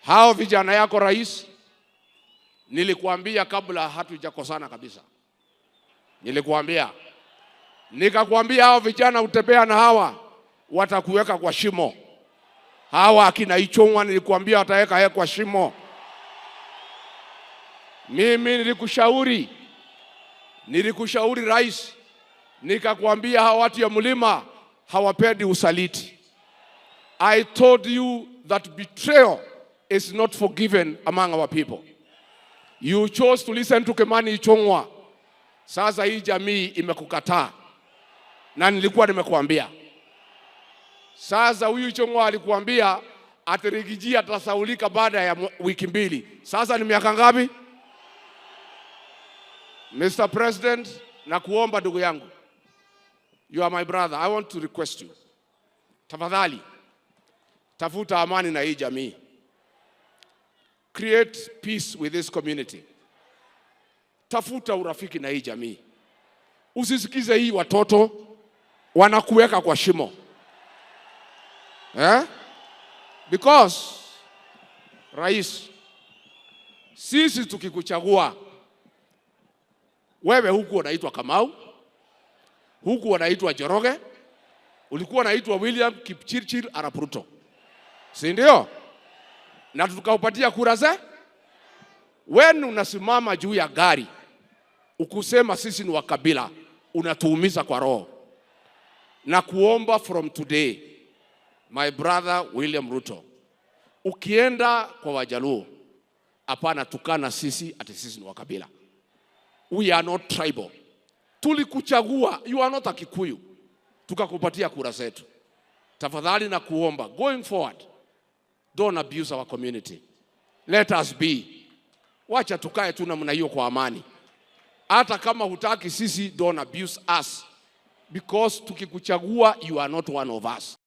Hao vijana yako rais, nilikuambia kabla hatujakosana kabisa. Nikakwambia hao vijana utembea na hawa watakuweka kwa shimo. Hawa akina Ichung'wa nilikuambia wataweka kwa shimo. Mimi nilikushauri rais, nikakwambia hawa watu ya mlima hawapendi usaliti. I told you that betrayal is not forgiven among our people. You chose to listen to Kimani Ichung'wa. Sasa hii jamii imekukataa. Na nilikuwa nimekuambia. Sasa huyu Ichung'wa alikuambia Rigiji atasaulika baada ya wiki 2. Sasa ni miaka ngapi? Mr. President, nakuomba ndugu yangu. You are my brother. I want to request you. Tafadhali, tafuta amani na hii jamii. Create peace with this community. Tafuta urafiki na hii jamii. Usisikize hii watoto wanakuweka kwa shimo. Because rais, sisi tukikuchagua wewe, huku unaitwa Kamau, huku unaitwa Njoroge, ulikuwa unaitwa William Kipchirchir Arap Ruto, si ndio? Na tukaupatia kura ze. Wewe unasimama juu ya gari ukusema sisi ni wakabila, unatuumiza kwa roho. Na kuomba from today, my brother William Ruto, ukienda kwa Wajaluo, hapana tukana sisi ati sisi ni wakabila. We are not tribal. Tulikuchagua, you are not a Kikuyu. Tukakupatia kura zetu. Tafadhali na kuomba, going forward, don't abuse our community. Let us be. Wacha tukae tu namna hiyo kwa amani. Hata kama hutaki sisi, don't abuse us. Because tukikuchagua, you are not one of us.